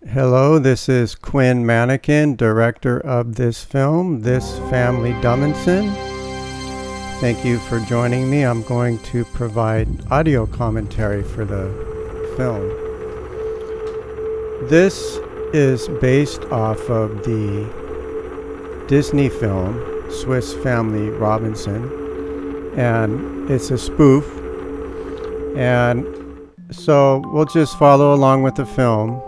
Hello, this is Quinn Mannequin, director of this film, This Family Dumbinson. Thank you for joining me. I'm going to provide audio commentary for the film. This is based off of the Disney film, Swiss Family Robinson, and it's a spoof. And so we'll just follow along with the film,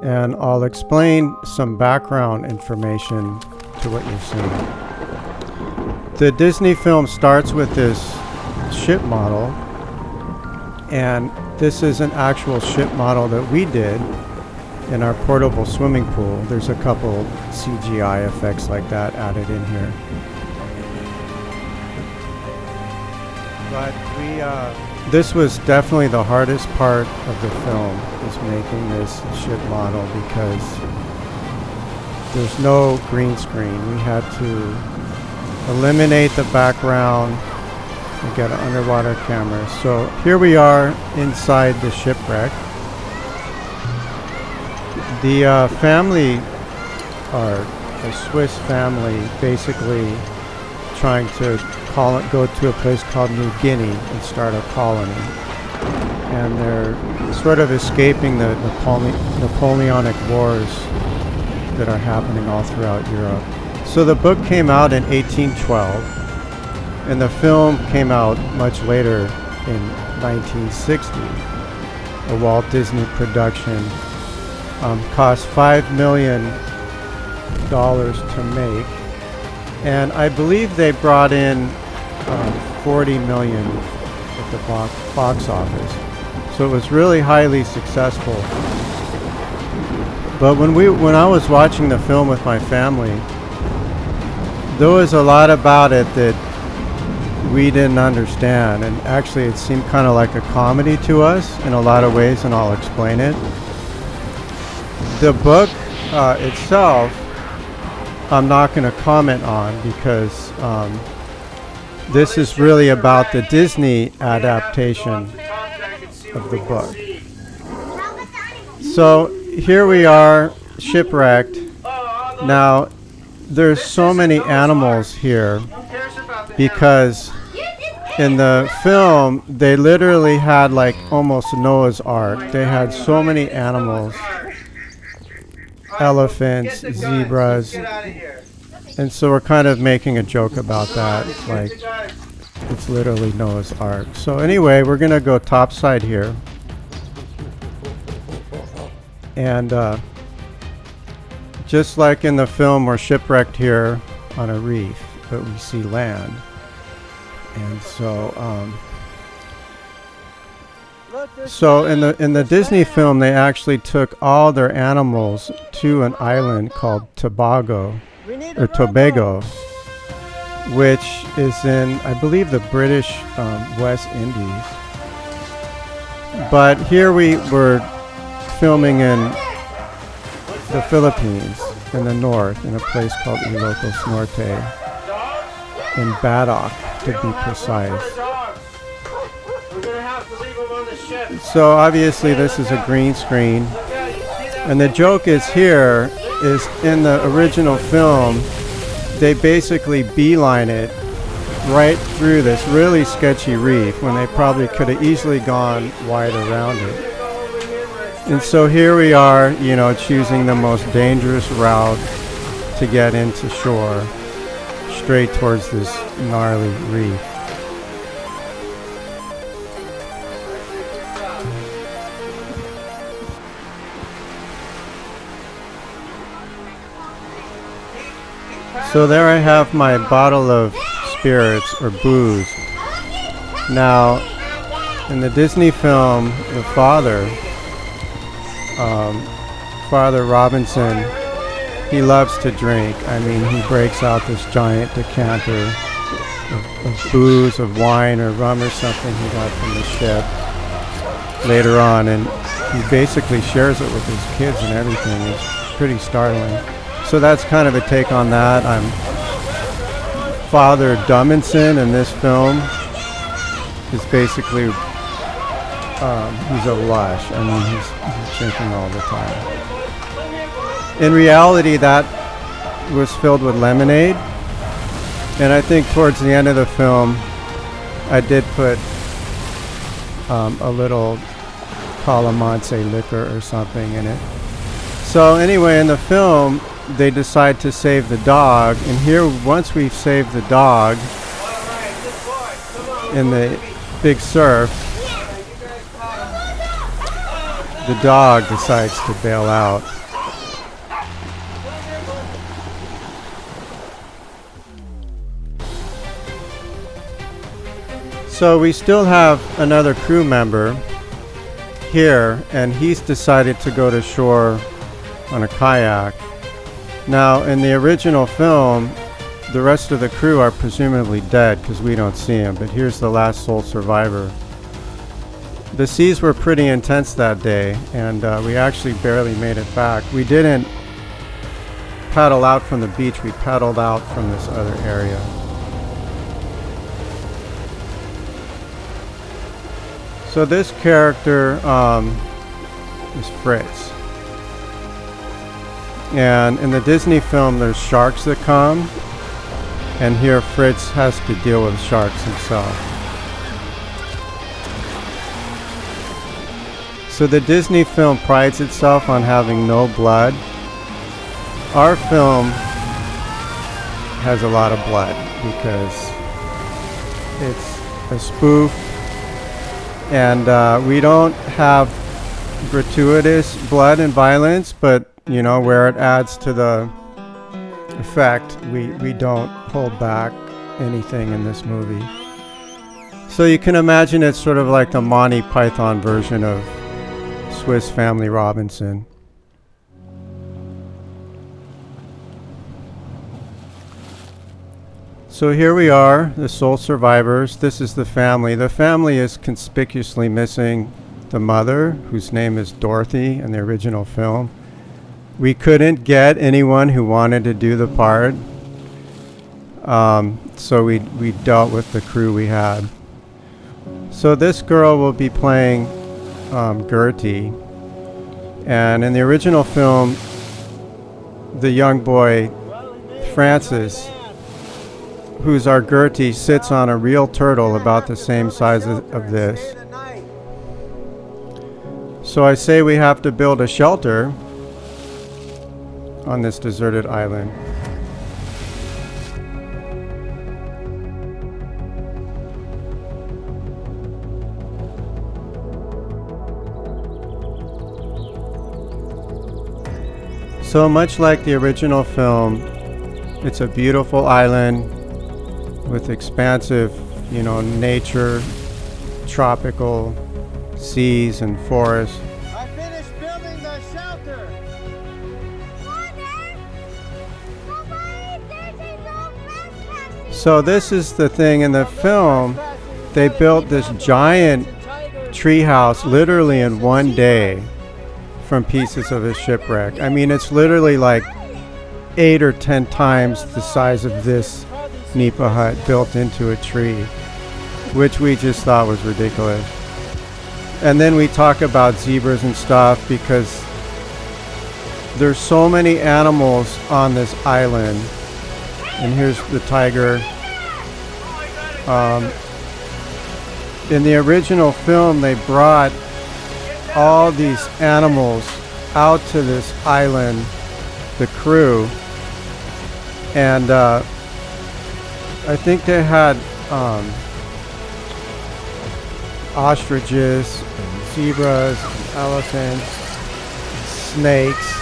and I'll explain some background information to what you're seeing. The Disney film starts with this ship model, and this is an actual ship model that we did in our portable swimming pool. There's a couple CGI effects like that added in here. But this was definitely the hardest part of the film, is making this ship model, because there's no green screen. We had to eliminate the background and get an underwater camera. So here we are inside the shipwreck. The family are a Swiss family, basically trying to go to a place called New Guinea and start a colony. And they're sort of escaping the Napoleonic Wars that are happening all throughout Europe. So the book came out in 1812, and the film came out much later in 1960. A Walt Disney production. Cost $5 million to make. And I believe they brought in $40 million at the box office. So it was really highly successful. But when I was watching the film with my family, there was a lot about it that we didn't understand. And actually it seemed kind of like a comedy to us in a lot of ways, and I'll explain it. The book itself, I'm not going to comment on, because this is really about the Disney adaptation of the book. So here we are, shipwrecked. Now, there's so many animals here, because in the film, they literally had like almost Noah's Ark. They had so many animals. Elephants, zebras, and so we're kind of making a joke about that, like it's literally Noah's Ark. So anyway, we're gonna go topside here, and just like in the film, we're shipwrecked here on a reef, but we see land. And so in the Disney film, they actually took all their animals to an island called Tobago, which is in, I believe, the British West Indies. But here we were filming in the Philippines, in the north, in a place called Ilocos Norte, in Badoc, to be precise. So obviously this is a green screen, and the joke is here is in the original film, they basically beeline it right through this really sketchy reef when they probably could have easily gone wide around it. And so here we are, you know, choosing the most dangerous route to get into shore, straight towards this gnarly reef. So there I have my bottle of spirits, or booze. Now, in the Disney film, the father Robinson, he loves to drink. I mean, he breaks out this giant decanter of booze, of wine or rum or something he got from the ship later on, and he basically shares it with his kids and everything. It's pretty startling. So that's kind of a take on that. I'm Father Dumbinson in this film. Is basically he's a lush. I mean, he's drinking all the time. In reality, that was filled with lemonade. And I think towards the end of the film, I did put a little calamansi liquor or something in it. So anyway, in the film, they decide to save the dog. And here, once we've saved the dog in the big surf, the dog decides to bail out. So we still have another crew member here, and he's decided to go to shore on a kayak. Now, in the original film, the rest of the crew are presumably dead because we don't see them, but here's the last sole survivor. The seas were pretty intense that day, and we actually barely made it back. We didn't paddle out from the beach, we paddled out from this other area. So this character is Fritz. And in the Disney film, there's sharks that come. And here Fritz has to deal with sharks himself. So the Disney film prides itself on having no blood. Our film has a lot of blood because it's a spoof. And we don't have gratuitous blood and violence, but you know, where it adds to the effect, we don't hold back anything in this movie. So you can imagine it's sort of like the Monty Python version of Swiss Family Robinson. So here we are, the sole survivors. This is the family. The family is conspicuously missing the mother, whose name is Dorothy in the original film. We couldn't get anyone who wanted to do the part, so we dealt with the crew we had. So this girl will be playing Gertie, and in the original film, the young boy Francis, who's our Gertie, sits on a real turtle about the same size of this. So I say we have to build a shelter on this deserted island. So much like the original film, it's a beautiful island with expansive, you know, nature, tropical seas and forests. I finished building the shelter. So this is the thing in the film. They built this giant tree house literally in one day from pieces of a shipwreck. I mean, it's literally like 8 or 10 times the size of this Nipa hut built into a tree, which we just thought was ridiculous. And then we talk about zebras and stuff because there's so many animals on this island. And here's the tiger. In the original film, they brought all these animals out to this island, the crew, and I think they had ostriches, and zebras, and elephants, and snakes,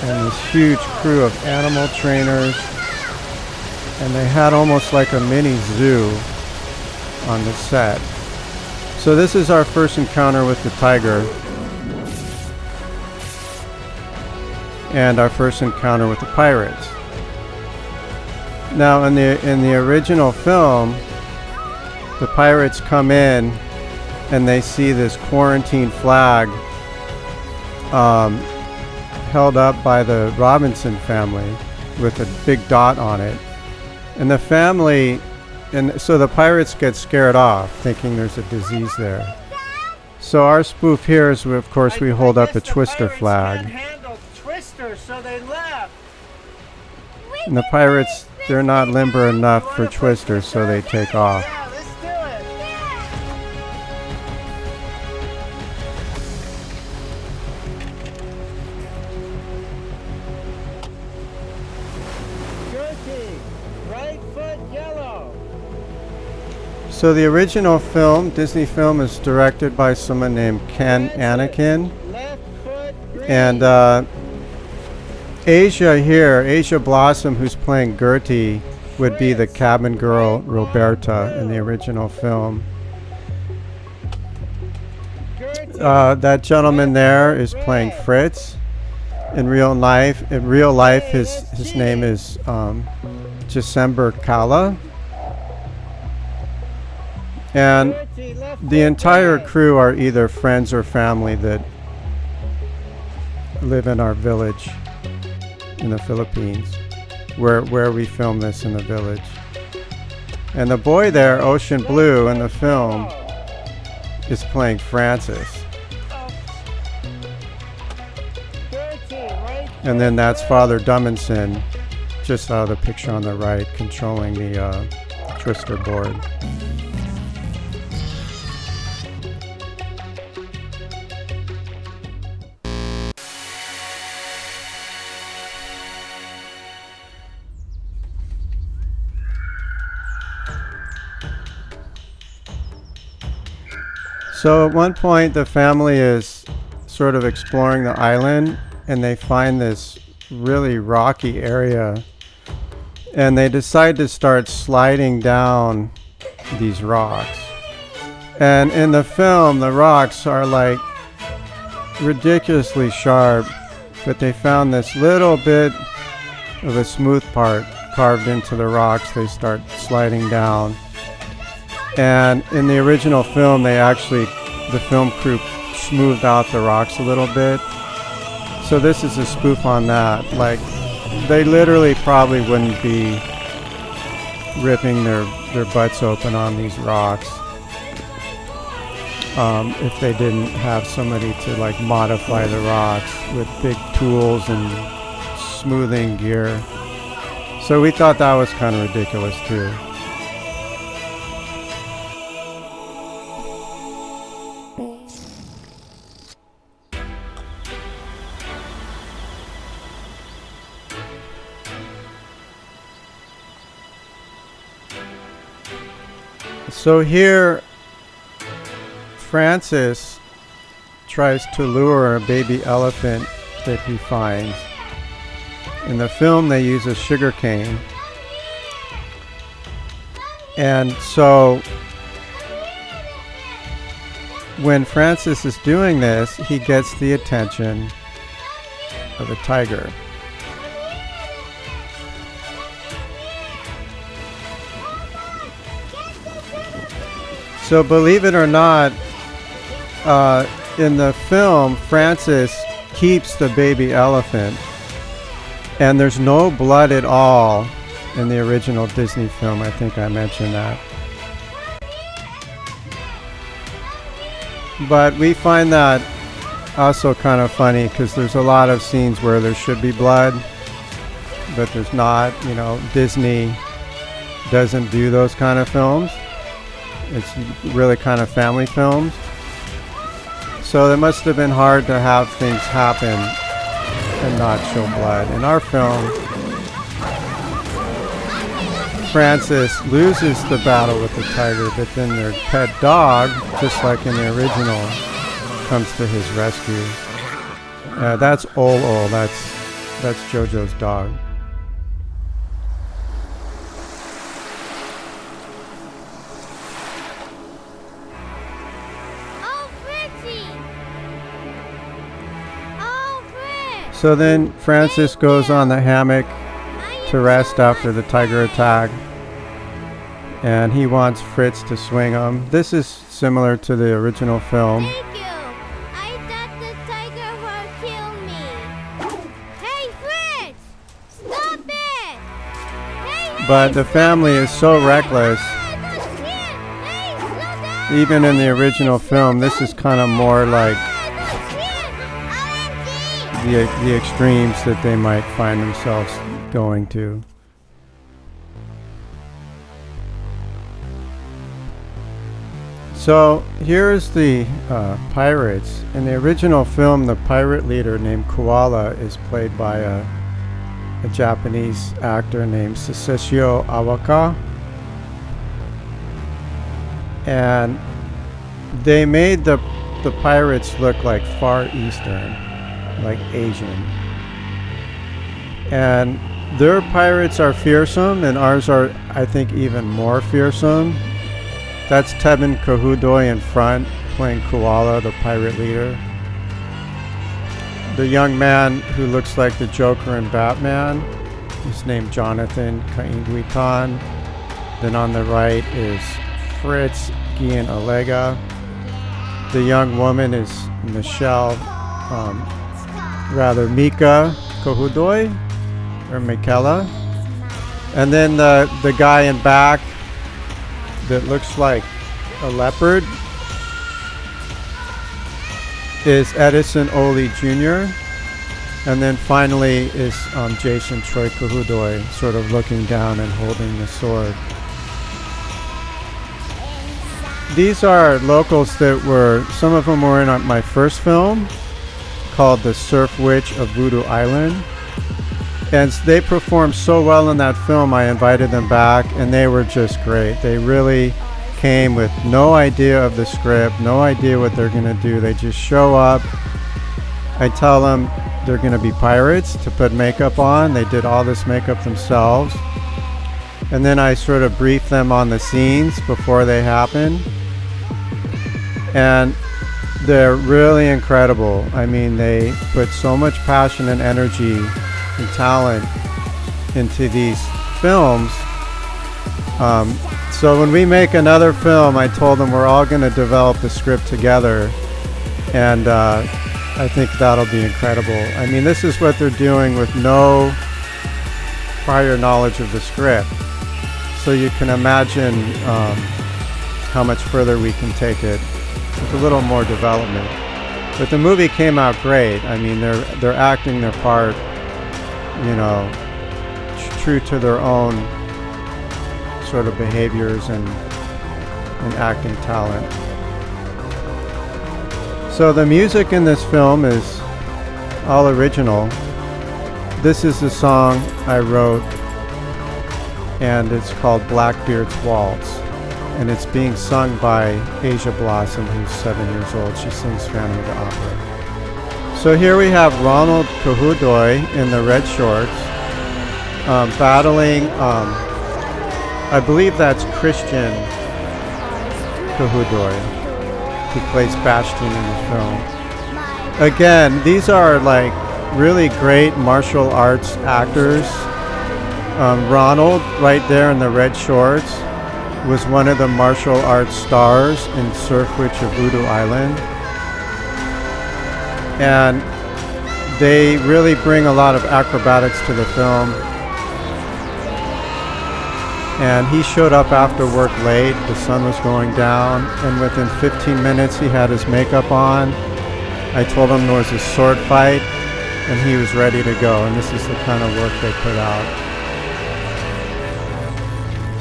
and this huge crew of animal trainers. And they had almost like a mini zoo on the set. So this is our first encounter with the tiger. And our first encounter with the pirates. Now in the original film, the pirates come in and they see this quarantine flag held up by the Robinson family with a big dot on it. And the family, and so the pirates get scared off thinking there's a disease there. So our spoof here is, of course, we hold up a twister flag. Twisters so they left. And the pirates, they're not limber enough for Twister, so they take off. Yeah, let's do it. Gertie, right foot yellow. So the original film, Disney film, is directed by someone named Ken Anakin. Left foot green. And Asia here, Asia Blossom, who's playing Gertie, would be the cabin girl Roberta in the original film. That gentleman there is playing Fritz. In real life, his name is December Kala. And the entire crew are either friends or family that live in our village in the Philippines, where we film this in the village. And the boy there, Ocean Blue, in the film is playing Francis. And then that's Father Dumbinson, just out of the picture on the right, controlling the Twister board. So at one point the family is sort of exploring the island and they find this really rocky area and they decide to start sliding down these rocks. And in the film the rocks are like ridiculously sharp, but they found this little bit of a smooth part carved into the rocks. They start sliding down. And in the original film, the film crew smoothed out the rocks a little bit. So this is a spoof on that. Like, they literally probably wouldn't be ripping their butts open on these rocks if they didn't have somebody to like modify the rocks with big tools and smoothing gear. So we thought that was kind of ridiculous too. So here, Francis tries to lure a baby elephant that he finds. In the film, they use a sugar cane. And so, when Francis is doing this, he gets the attention of a tiger. So believe it or not, in the film, Francis keeps the baby elephant, and there's no blood at all in the original Disney film. I think I mentioned that. But we find that also kind of funny because there's a lot of scenes where there should be blood, but there's not. You know, Disney doesn't do those kind of films. It's really kind of family films. So it must have been hard to have things happen and not show blood. In our film, Francis loses the battle with the tiger, but then their pet dog, just like in the original, comes to his rescue. That's Ol-Ol. That's JoJo's dog. So then Francis goes on the hammock to rest after the tiger attack, and he wants Fritz to swing him. This is similar to the original film. Thank you. I thought the tiger would kill me. Hey, Fritz! Stop it! Hey, But the family is so reckless. Hey, slow down! Even in the original film, this is kind of more like the extremes that they might find themselves going to. So here's the pirates. In the original film, the pirate leader named Koala is played by a Japanese actor named Sessio Awaka. And they made the pirates look like Far Eastern, like Asian. And their pirates are fearsome, and ours are, I think, even more fearsome. That's Tebin Kahudoi in front, playing Koala, the pirate leader. The young man who looks like the Joker and Batman is named Jonathan Kaingwitan. Then on the right is Fritz Gian Alega. The young woman is Michelle, Mika Kahudoi, or Mikela. And then the guy in back that looks like a leopard is Edison Oli Jr. And then finally is Jason Troy Kahudoi, sort of looking down and holding the sword. These are locals that were, some of them were in my first film called The Surf Witch of Voodoo Island. And they performed so well in that film, I invited them back, and they were just great. They really came with no idea of the script, no idea what they're going to do. They just show up. I tell them they're going to be pirates to put makeup on. They did all this makeup themselves. And then I sort of brief them on the scenes before they happen. And they're really incredible. I mean, they put so much passion and energy and talent into these films. So when we make another film, I told them we're all going to develop the script together, and I think that'll be incredible. I mean, this is what they're doing with no prior knowledge of the script, so you can imagine how much further we can take it with a little more development. But the movie came out great. I mean, they're acting their part, you know, true to their own sort of behaviors and acting talent. So the music in this film is all original. This is the song I wrote, and it's called Blackbeard's Waltz, and it's being sung by Asia Blossom, who's 7 years old. She sings Phantom of the Opera. So here we have Ronald Kahudoi in the red shorts, battling, I believe that's Christian Kahudoi, who plays Bastion in the film. Again, these are like really great martial arts actors. Ronald, right there in the red shorts, was one of the martial arts stars in Surf Witch of Voodoo Island. And they really bring a lot of acrobatics to the film. And he showed up after work late. The sun was going down, and within 15 minutes he had his makeup on. I told him there was a sword fight, and he was ready to go. And this is the kind of work they put out.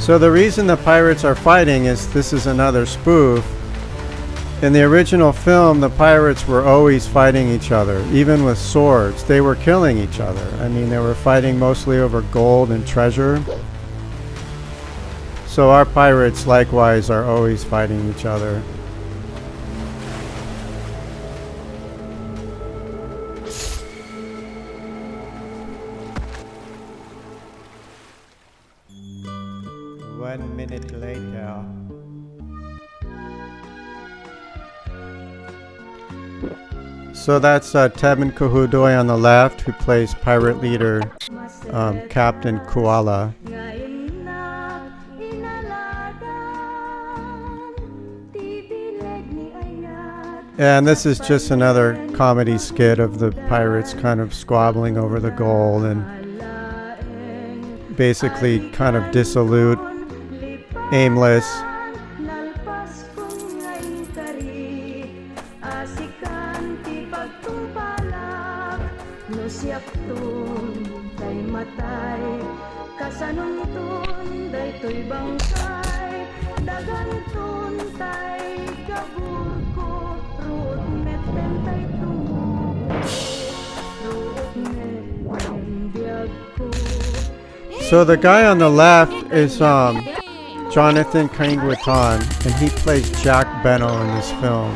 So the reason the pirates are fighting is this is another spoof. In the original film, the pirates were always fighting each other, even with swords. They were killing each other. I mean, they were fighting mostly over gold and treasure. So our pirates, likewise, are always fighting each other. One minute later. So that's Tebin Kahudoi on the left, who plays pirate leader Captain Koala. And this is just another comedy skit of the pirates kind of squabbling over the gold and basically kind of dissolute, aimless. So the guy on the left is Jonathan Kangwitan, and he plays Jack Benno in this film.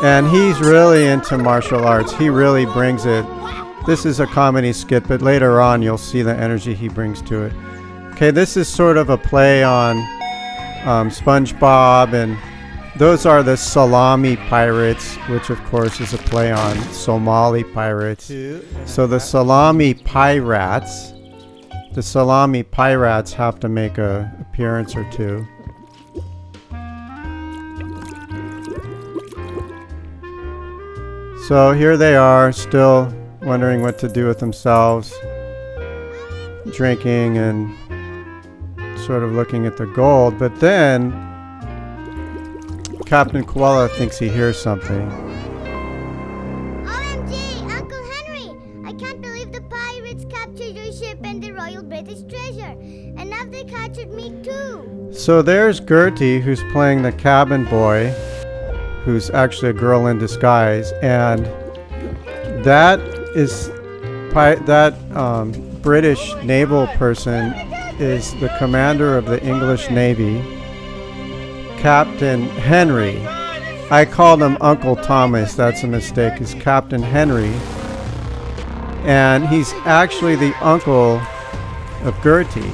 And he's really into martial arts. He really brings it. This is a comedy skit, but later on you'll see the energy he brings to it. Okay, this is sort of a play on SpongeBob, and those are the Salami Pirates, which of course is a play on Somali pirates. So the Salami Pirates have to make an appearance or two. So here they are, still wondering what to do with themselves, drinking and sort of looking at the gold. But then Captain Koala thinks he hears something. OMG, Uncle Henry! I can't believe the pirates captured your ship and the Royal British Treasure. And now they captured me too. So there's Gertie, who's playing the cabin boy, who's actually a girl in disguise, and that is British naval person is the commander of the English Navy, Captain Henry. I called him Uncle Thomas. That's a mistake. It's Captain Henry, and he's actually the uncle of Gertie.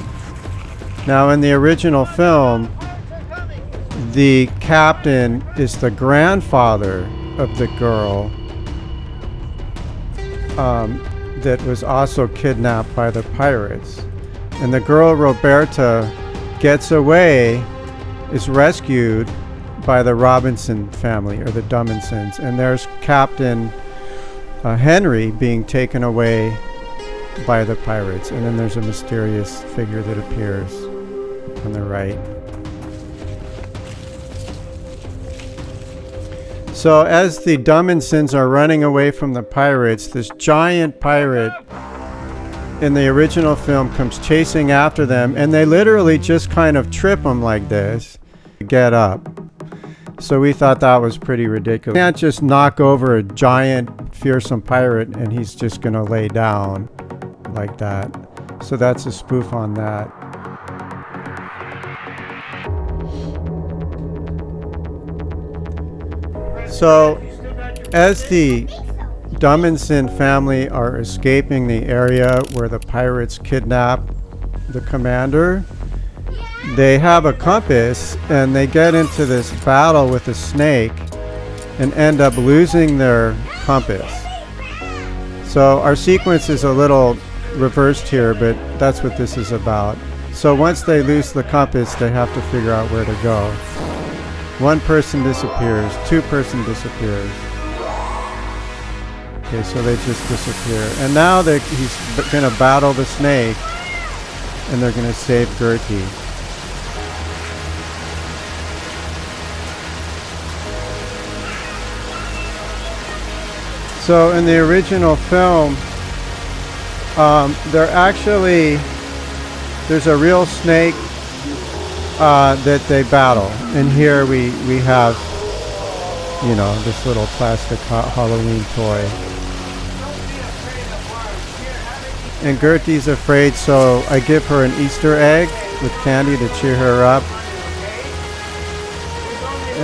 Now, in the original film, the captain is the grandfather of the girl that was also kidnapped by the pirates. And the girl Roberta gets away, is rescued by the Robinson family, or the Dumbinsons. And there's Captain Henry being taken away by the pirates. And then there's a mysterious figure that appears on the right. So as the Dumbinsons are running away from the pirates, this giant pirate in the original film comes chasing after them, and they literally just kind of trip them like this to get up. So we thought that was pretty ridiculous. You can't just knock over a giant, fearsome pirate and he's just going to lay down like that. So that's a spoof on that. So, as the Dumbinson family are escaping the area where the pirates kidnap the commander, they have a compass and they get into this battle with a snake and end up losing their compass. So our sequence is a little reversed here, but that's what this is about. So once they lose the compass, they have to figure out where to go. One person disappears, two person disappears. Okay, so they just disappear. And now he's going to battle the snake, and they're going to save Gertie. So in the original film, there's a real snake that they battle, and here we have, you know, this little plastic Halloween toy. And Gertie's afraid, so I give her an Easter egg with candy to cheer her up.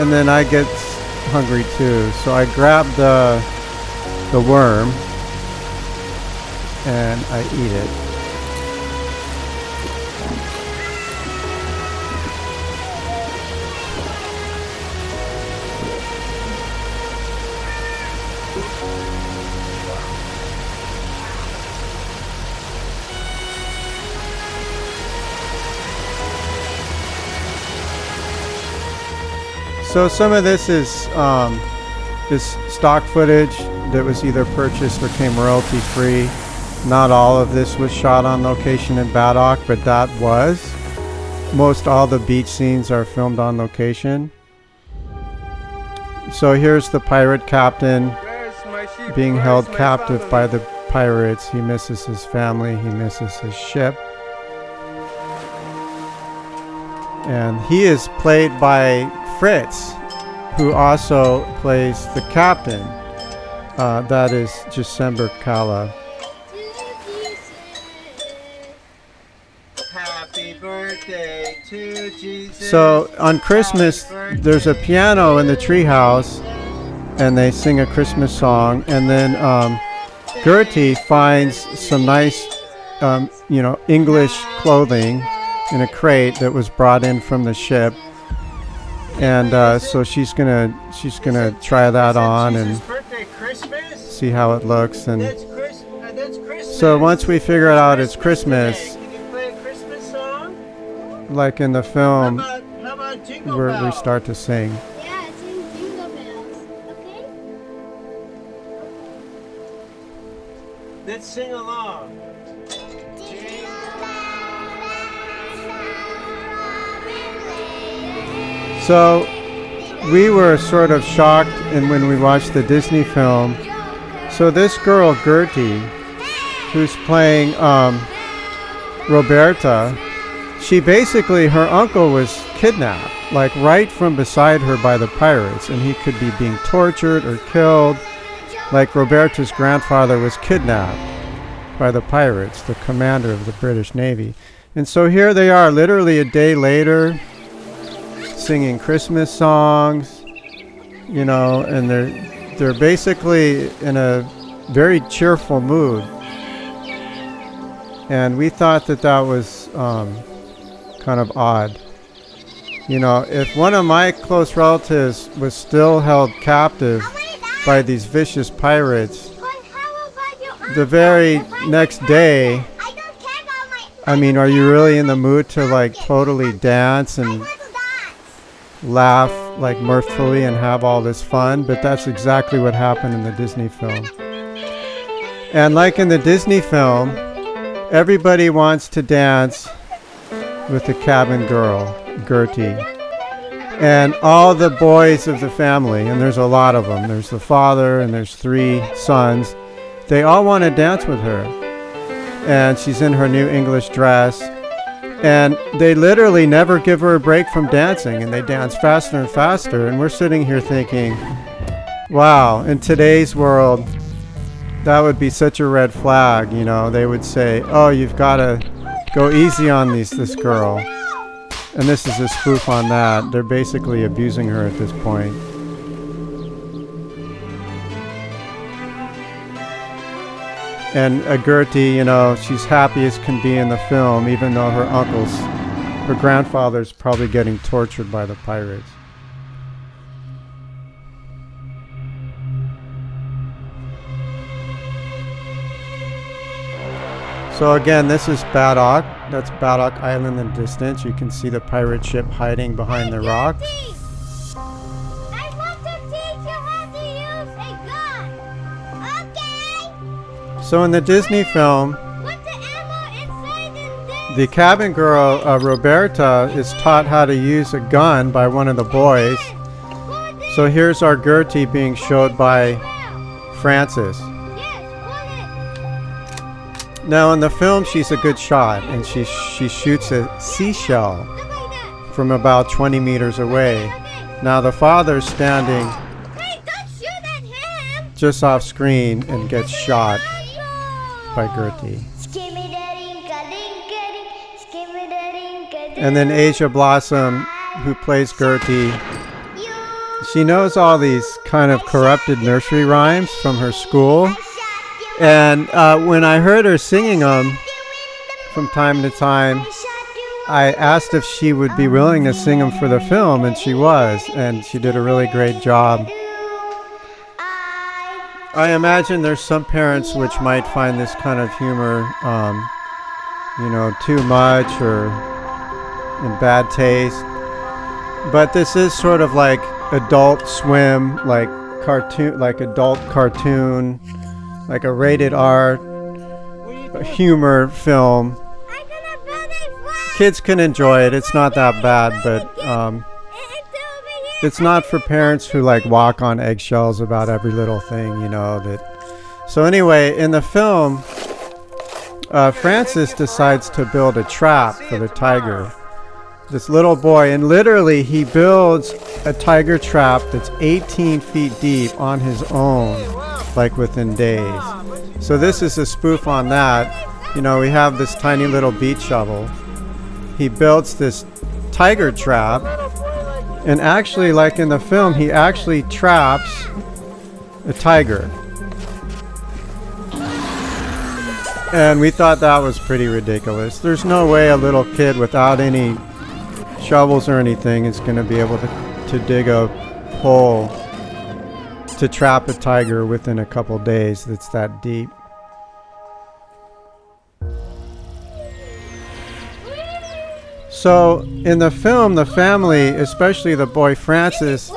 And then I get hungry too, so I grab the worm and I eat it. So some of this is stock footage that was either purchased or came royalty free. Not all of this was shot on location in Baddock, but that was. Most all the beach scenes are filmed on location. So here's the pirate captain being held captive by the pirates. He misses his family. He misses his ship. And he is played by Fritz, who also plays the captain. That is December Kala. Happy birthday to Jesus. So on Christmas, there's a piano in the treehouse, and they sing a Christmas song. And then Gertie finds some nice, English clothing in a crate that was brought in from the ship. And so she's gonna try that on and see how it looks. And so once we figure it out, it's Christmas. Can you play a Christmas song? Like in the film, How about Jingle where we Bells? start to sing. Yeah, sing Jingle Bells. Okay? Let's sing along. So we were sort of shocked when we watched the Disney film. So this girl, Gertie, who's playing Roberta, she basically, her uncle was kidnapped, like right from beside her by the pirates, and he could be being tortured or killed. Like Roberta's grandfather was kidnapped by the pirates, the commander of the British Navy. And so here they are, literally a day later, singing Christmas songs, and they're basically in a very cheerful mood. And we thought that was kind of odd. If one of my close relatives was still held captive by these vicious pirates, the very next day, are you really in the mood to like totally dance and laugh like mirthfully and have all this fun? But that's exactly what happened in the Disney film. And like in the Disney film, everybody wants to dance with the cabin girl, Gertie. And all the boys of the family, and there's a lot of them, there's the father and there's 3 sons, they all want to dance with her. And she's in her new English dress. And they literally never give her a break from dancing, and they dance faster and faster. And we're sitting here thinking, wow, in today's world, that would be such a red flag. They would say, oh, you've got to go easy on this girl. And this is a spoof on that. They're basically abusing her at this point. And Gertie, she's happy as can be in the film, even though her grandfather's probably getting tortured by the pirates. So again, this is Baddock. That's Baddock Island in the distance. You can see the pirate ship hiding behind the rocks. I want to teach you how to use a gun. Okay? So in the Disney film, Put the ammo inside in this. the cabin girl, Roberta, is taught how to use a gun by one of the boys. So here's our Gertie being showed by Francis. Now in the film, she's a good shot, and she shoots a seashell from about 20 meters away. Now the father's standing Hey, don't shoot at him! just off screen and gets shot by Gertie. And then Asia Blossom, who plays Gertie, she knows all these kind of corrupted nursery rhymes from her school. And when I heard her singing them from time to time, I asked if she would be willing to sing them for the film, and she was, and she did a really great job. I imagine there's some parents which might find this kind of humor, too much or in bad taste. But this is sort of like Adult Swim, like adult cartoon, like a rated R humor film. Kids can enjoy it. It's not that bad, but it's not for parents who like walk on eggshells about every little thing, that So anyway, in the film, Francis decides to build a trap for the tiger. This little boy, and literally he builds a tiger trap that's 18 feet deep on his own, like within days. So this is a spoof on that. You know, we have this tiny little beach shovel. He builds this tiger trap, and actually, like in the film, he actually traps a tiger. And we thought that was pretty ridiculous. There's no way a little kid without any shovels or anything is going to be able to dig a hole to trap a tiger within a couple days that's that deep. So in the film, the family, especially the boy Francis,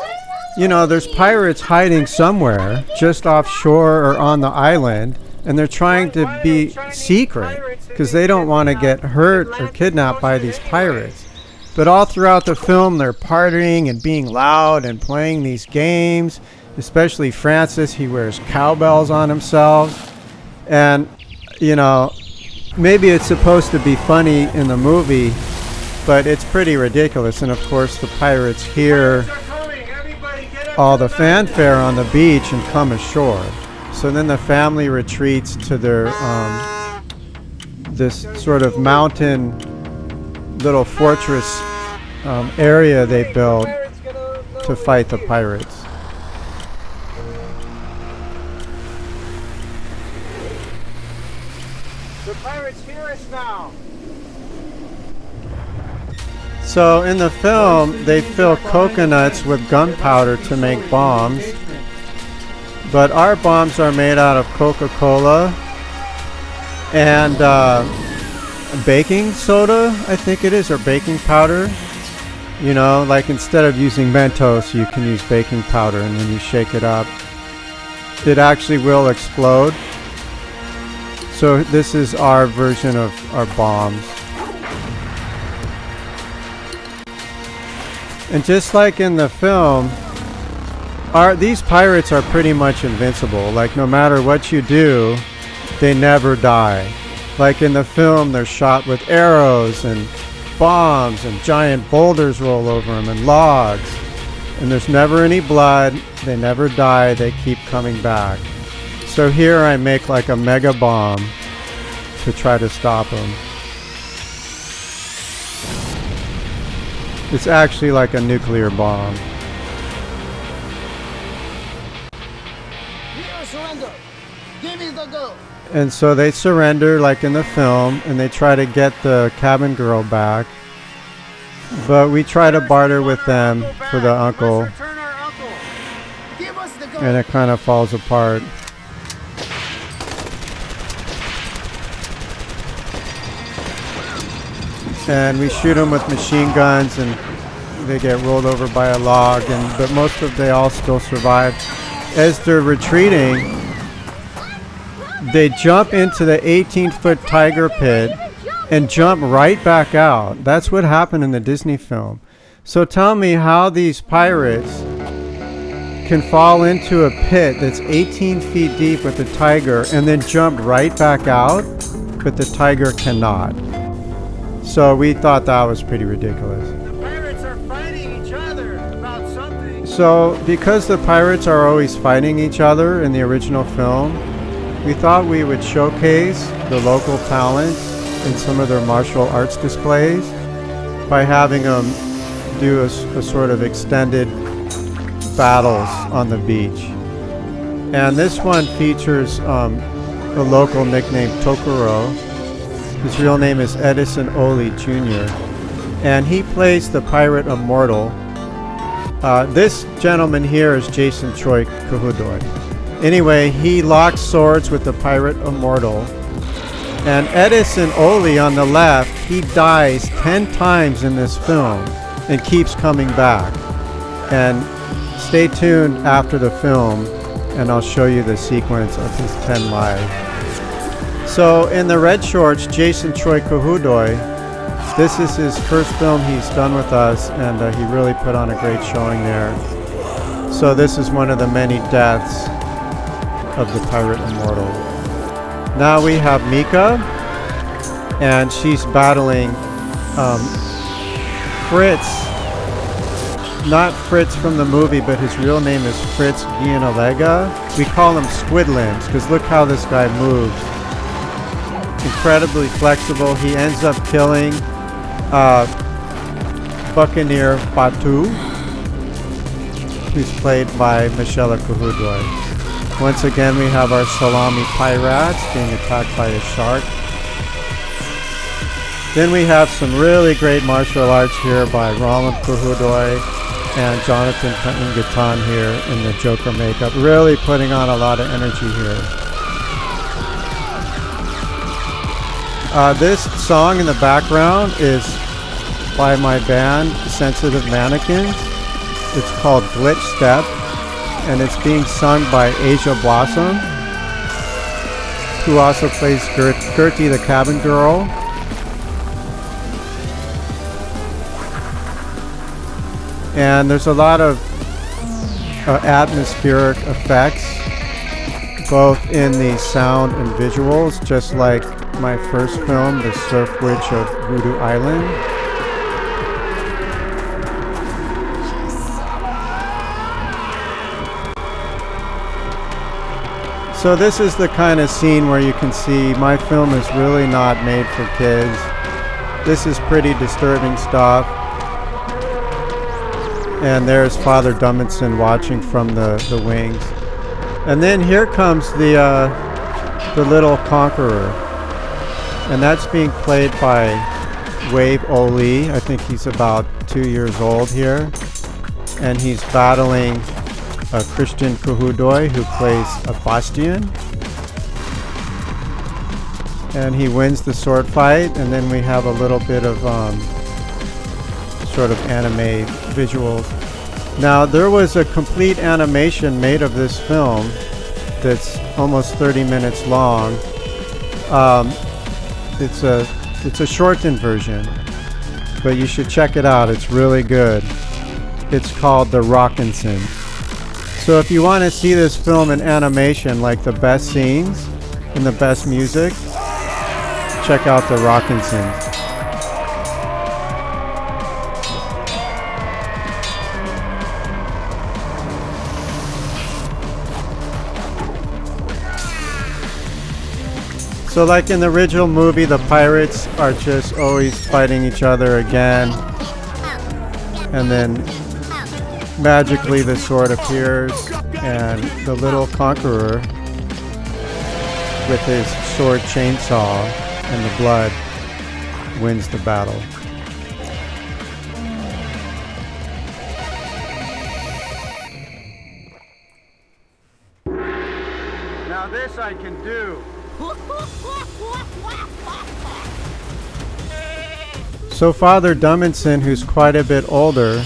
you know, there's pirates hiding somewhere just offshore or on the island, and they're trying to be secret because they don't want to get hurt or kidnapped by these pirates. But all throughout the film, they're partying and being loud and playing these games, especially Francis. He wears cowbells on himself. And, you know, maybe it's supposed to be funny in the movie, but it's pretty ridiculous. And of course, the pirates hear all the fanfare on the beach and come ashore. So then the family retreats to their this sort of mountain little fortress area they built to fight the pirates. The pirates hear us now. So in the film, they fill coconuts with gunpowder to make bombs. But our bombs are made out of Coca-Cola and baking soda, I think it is, or baking powder. You know, like instead of using Mentos, you can use baking powder, and when you shake it up, it actually will explode. So this is our version of our bombs. And just like in the film, these pirates are pretty much invincible. Like no matter what you do, they never die. Like in the film, they're shot with arrows and bombs, and giant boulders roll over them and logs. And there's never any blood. They never die. They keep coming back. So here I make like a mega bomb to try to stop them. It's actually like a nuclear bomb. Surrender. Give me the go. And so they surrender like in the film, and they try to get the cabin girl back. But we try to barter with them for the uncle, and it kind of falls apart. And we shoot them with machine guns, and they get rolled over by a log, but most of they all still survive. As they're retreating, they jump into the 18-foot tiger pit and jump right back out. That's what happened in the Disney film. So tell me how these pirates can fall into a pit that's 18 feet deep with a tiger and then jump right back out, but the tiger cannot. So we thought that was pretty ridiculous. The pirates are fighting each other about something. So because the pirates are always fighting each other in the original film, we thought we would showcase the local talents in some of their martial arts displays by having them do a sort of extended battles on the beach. And this one features a local nicknamed Tokoro. His real name is Edison Oli Jr. And he plays the pirate Immortal. This gentleman here is Jason Troy Kahudoi. Anyway, he locks swords with the pirate Immortal. And Edison Oli on the left, he dies 10 times in this film and keeps coming back. And stay tuned after the film, and I'll show you the sequence of his 10 lives. So in the red shorts, Jason Troy Kahudoi, this is his first film he's done with us, and he really put on a great showing there. So this is one of the many deaths of the Pirate Immortal. Now we have Mika, and she's battling Fritz. Not Fritz from the movie, but his real name is Fritz Gianalega. We call him Squidlimbs because look how this guy moves. Incredibly flexible. He ends up killing Buccaneer Batu, who's played by Michelle Kuhudoi. Once again, we have our salami pirates being attacked by a shark. Then we have some really great martial arts here by Roland Kuhudoi and Jonathan Ingatan here in the Joker makeup, really putting on a lot of energy here. This song in the background is by my band Sensitive Mannequins. It's called Glitch Step, and it's being sung by Asia Blossom, who also plays Gertie the Cabin Girl. And there's a lot of atmospheric effects, both in the sound and visuals, just like my first film, The Surf Witch of Voodoo Island. So this is the kind of scene where you can see my film is really not made for kids. This is pretty disturbing stuff. And there's Father Dumbinson watching from the wings. And then here comes the little conqueror. And that's being played by Wave Oli. I think he's about 2 years old here. And he's battling Christian Kuhudoi, who plays a Bastian. And he wins the sword fight. And then we have a little bit of sort of anime visuals. Now there was a complete animation made of this film that's almost 30 minutes long. It's a shortened version, but you should check it out. It's really good. It's called The Rockinson. So if you want to see this film in animation, like the best scenes and the best music, check out The Rockinson. So like in the original movie, the pirates are just always fighting each other again. And then magically the sword appears and the little conqueror with his sword chainsaw and the blood wins the battle. Now this I can do. So Father Dumbinson, who's quite a bit older,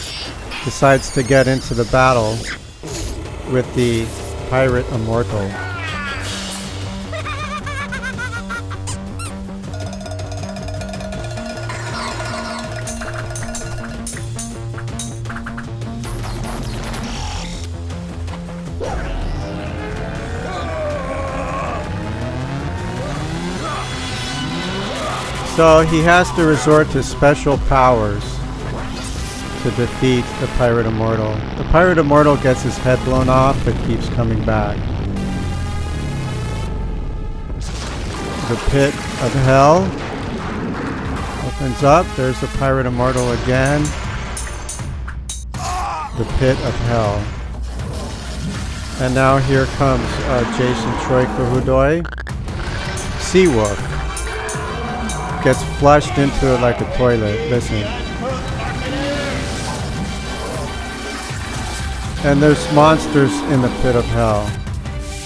decides to get into the battle with the Pirate Immortal. So he has to resort to special powers to defeat the Pirate Immortal. The Pirate Immortal gets his head blown off but keeps coming back. The pit of hell opens up. There's the Pirate Immortal again. The pit of hell. And now here comes Jason Troy Kuhudoi. Seawolf. Gets flushed into it like a toilet. Listen. And there's monsters in the pit of hell.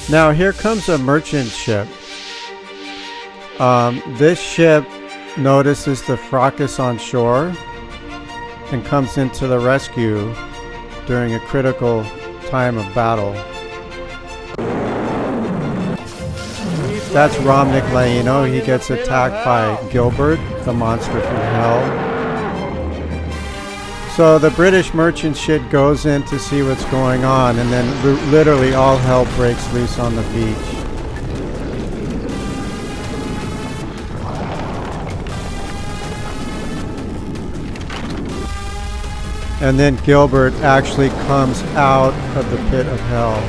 Now here comes a merchant ship. This ship notices the fracas on shore and comes into the rescue during a critical time of battle. That's Romnick Laino. He gets attacked by Gilbert, the monster from hell. So the British merchant ship goes in to see what's going on, and then literally all hell breaks loose on the beach. And then Gilbert actually comes out of the pit of hell.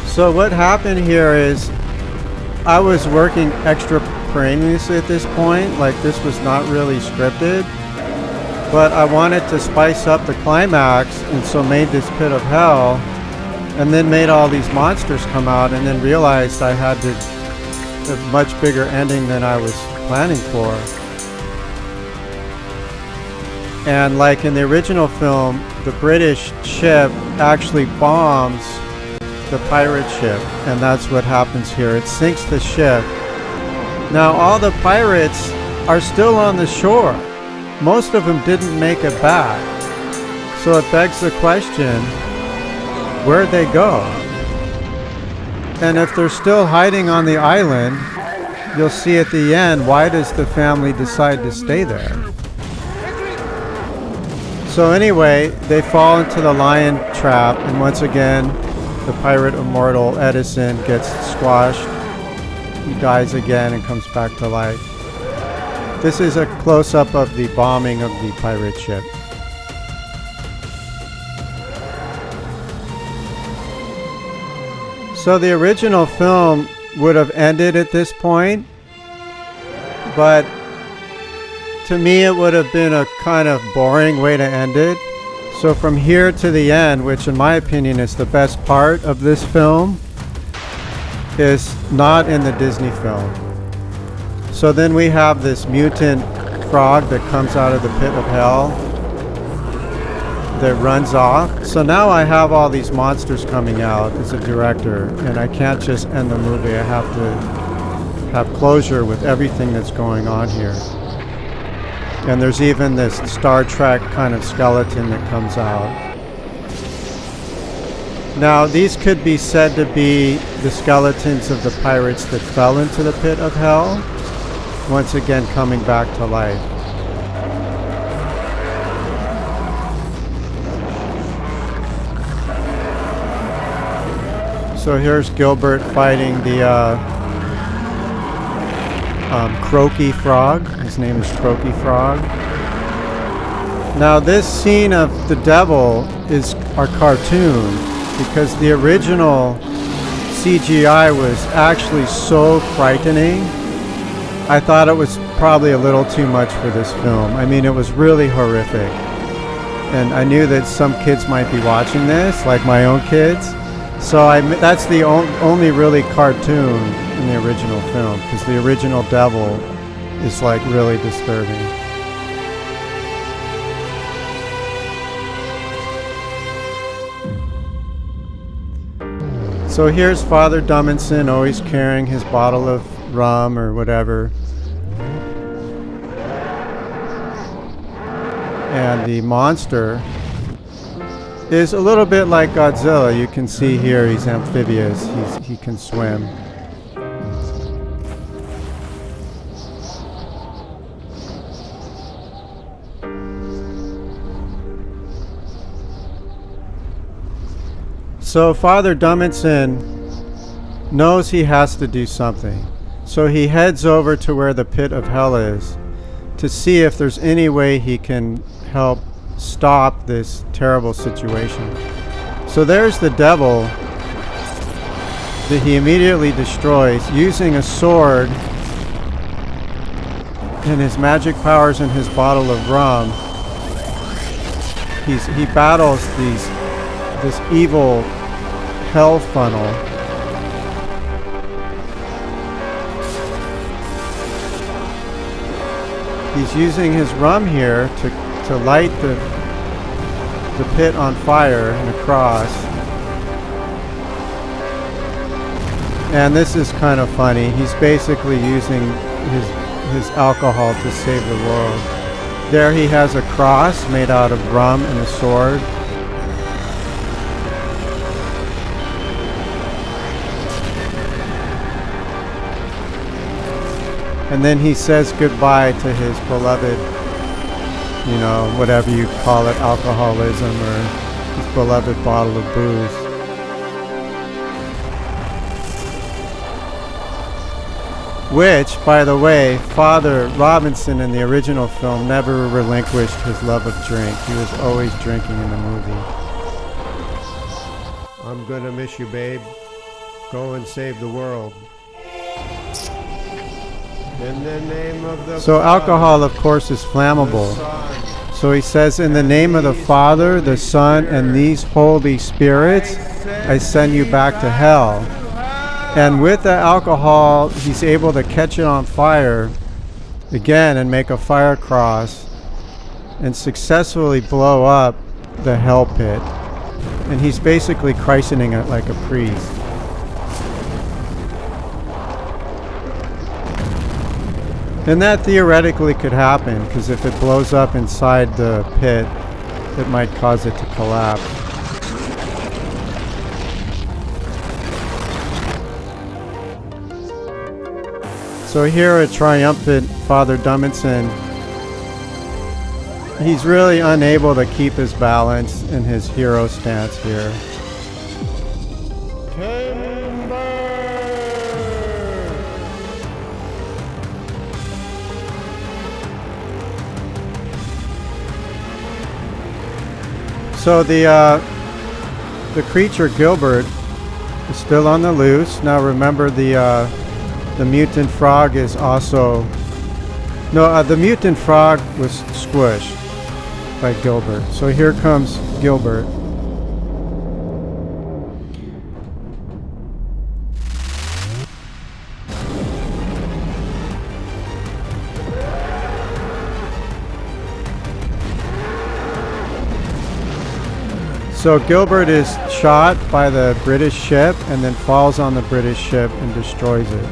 So what happened here is I was working extemporaneously at this point, like this was not really scripted, but I wanted to spice up the climax, and so made this pit of hell, and then made all these monsters come out, and then realized I had a much bigger ending than I was planning for. And like in the original film, the British ship actually bombs the pirate ship, and that's what happens here. It sinks the ship. Now all the pirates are still on the shore. Most of them didn't make it back. So it begs the question, where'd they go? And if they're still hiding on the island, you'll see at the end, why does the family decide to stay there? So anyway, they fall into the lion trap, and once again, the pirate immortal Edison gets squashed. He dies again and comes back to life. This is a close-up of the bombing of the pirate ship. So the original film would have ended at this point, but to me it would have been a kind of boring way to end it. So from here to the end, which in my opinion is the best part of this film, is not in the Disney film. So then we have this mutant frog that comes out of the pit of hell that runs off. So now I have all these monsters coming out as a director, and I can't just end the movie. I have to have closure with everything that's going on here. And there's even this Star Trek kind of skeleton that comes out. Now these could be said to be the skeletons of the pirates that fell into the pit of hell, once again coming back to life. So here's Gilbert fighting the Croaky Frog. His name is Croaky Frog. Now this scene of the devil is our cartoon, because the original CGI was actually so frightening. I thought it was probably a little too much for this film. I mean, it was really horrific. And I knew that some kids might be watching this, like my own kids. So that's the only really cartoon in the original film, because the original devil is like really disturbing. So here's Father Dumbinson, always carrying his bottle of rum or whatever. And the monster is a little bit like Godzilla. You can see here he's amphibious. He can swim. So Father Dumbinson knows he has to do something. So he heads over to where the pit of hell is to see if there's any way he can help stop this terrible situation. So there's the devil that he immediately destroys using a sword and his magic powers and his bottle of rum. He battles this evil hell funnel. He's using his rum here to light the pit on fire and a cross. And this is kind of funny. He's basically using his alcohol to save the world. There he has a cross made out of rum and a sword. And then he says goodbye to his beloved you know, whatever you call it, alcoholism or his beloved bottle of booze. Which, by the way, Father Robinson in the original film never relinquished his love of drink. He was always drinking in the movie. I'm gonna miss you, babe. Go and save the world. In the name of the So alcohol, of course, is flammable. So he says, in the name of the Father, the Son, and these Holy Spirits, I send you back to hell. And with the alcohol, he's able to catch it on fire again and make a fire cross and successfully blow up the hell pit. And he's basically christening it like a priest. And that theoretically could happen, because if it blows up inside the pit, it might cause it to collapse. So here a triumphant Father Dumbinson, he's really unable to keep his balance in his hero stance here. So the creature Gilbert is still on the loose. Now remember the mutant frog is also... No, the mutant frog was squished by Gilbert. So here comes Gilbert. So Gilbert is shot by the British ship and then falls on the British ship and destroys it.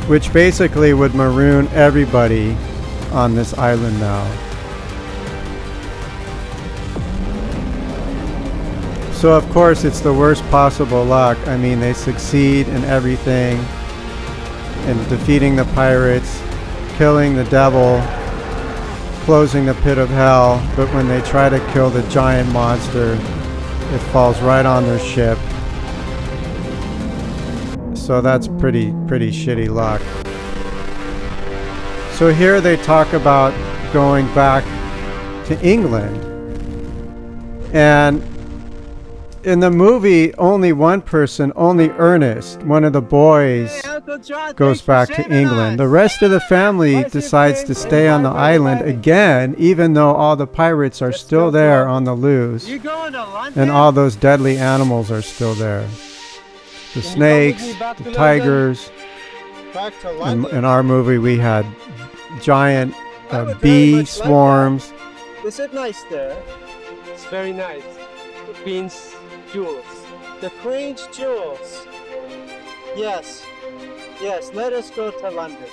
Which basically would maroon everybody on this island now. So of course it's the worst possible luck. I mean, they succeed in everything, in defeating the pirates, killing the devil, closing the pit of hell, but when they try to kill the giant monster, it falls right on their ship. So that's pretty shitty luck. So here they talk about going back to England. And in the movie, only one person, only Ernest, one of the boys, goes back to England. The rest of the family decides to stay on the island again, even though all the pirates are still there on the loose. And all those deadly animals are still there. The snakes, the tigers. In our movie, we had giant bee swarms. Is it nice there? It's very nice. The Queen's jewels. The Queen's jewels. Yes. Yes, let us go to London.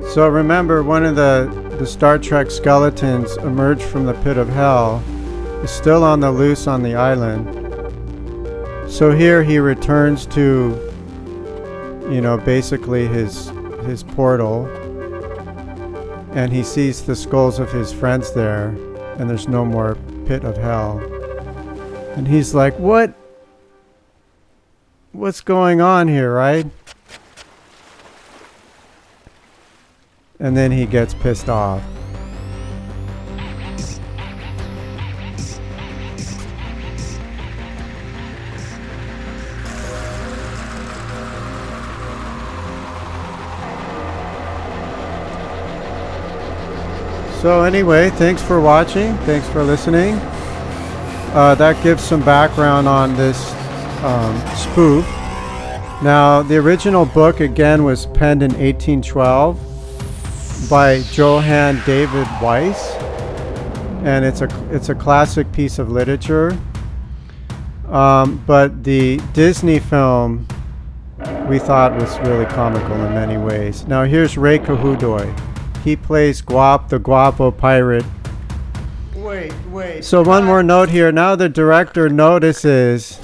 So remember, one of the Star Trek skeletons emerged from the pit of hell. Is still on the loose on the island. So here he returns to, you know, basically his portal, and he sees the skulls of his friends there, and there's no more pit of hell. And he's like, what's going on here, right? And then he gets pissed off. So anyway, thanks for watching. Thanks for listening. That gives some background on this spoof. Now, the original book, again, was penned in 1812 by Johann David Weiss. And it's a classic piece of literature. But the Disney film, we thought was really comical in many ways. Now, here's Ray Cahudoy. He plays Guap, the Guapo pirate. Wait. So one more note here. Now the director notices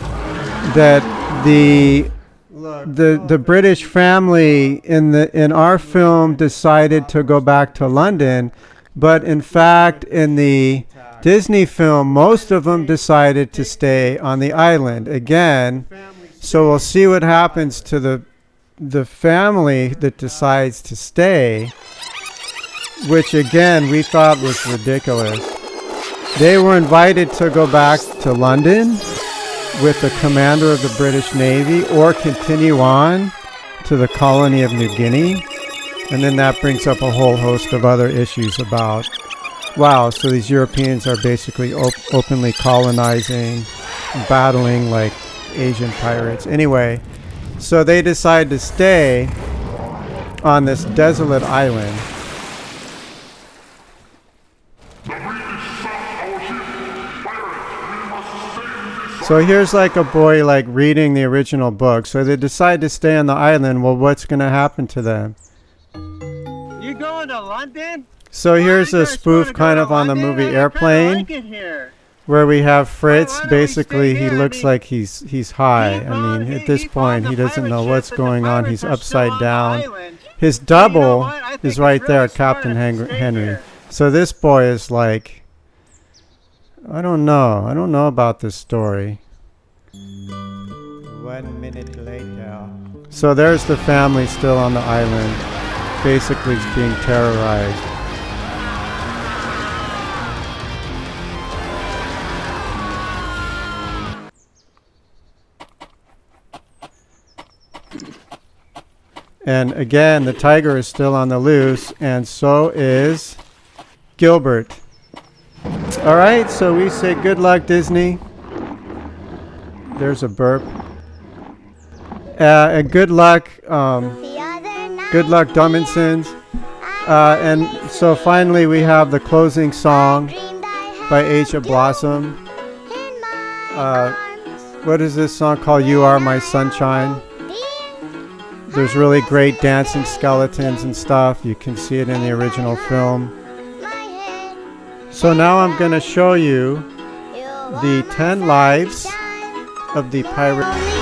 that the British family in our film decided to go back to London, but in fact in the Disney film most of them decided to stay on the island again. So we'll see what happens to the family that decides to stay, which again we thought was ridiculous. They were invited to go back to London with the commander of the British Navy or continue on to the colony of New Guinea. And then that brings up a whole host of other issues about, wow, so these Europeans are basically openly colonizing, battling like Asian pirates. Anyway, so they decide to stay on this desolate island. So here's like a boy like reading the original book. So they decide to stay on the island. Well, what's going to happen to them? You going to London? So here's a spoof kind of on the movie Airplane, where we have Fritz. Basically, he looks like he's high. I mean, at this point, he doesn't know what's going on. He's upside down. His double is right there, Captain Henry. So this boy is like, I don't know about this story. 1 minute later. So there's the family still on the island, basically being terrorized. And again, the tiger is still on the loose, and so is Gilbert. All right, so we say good luck, Disney. There's a burp. And good luck, Dumbinsons. And so finally we have the closing song by Asia Blossom. What is this song called? You Are My Sunshine. There's really great dancing skeletons and stuff. You can see it in the original film. So now I'm going to show you the 10 lives of the pirate.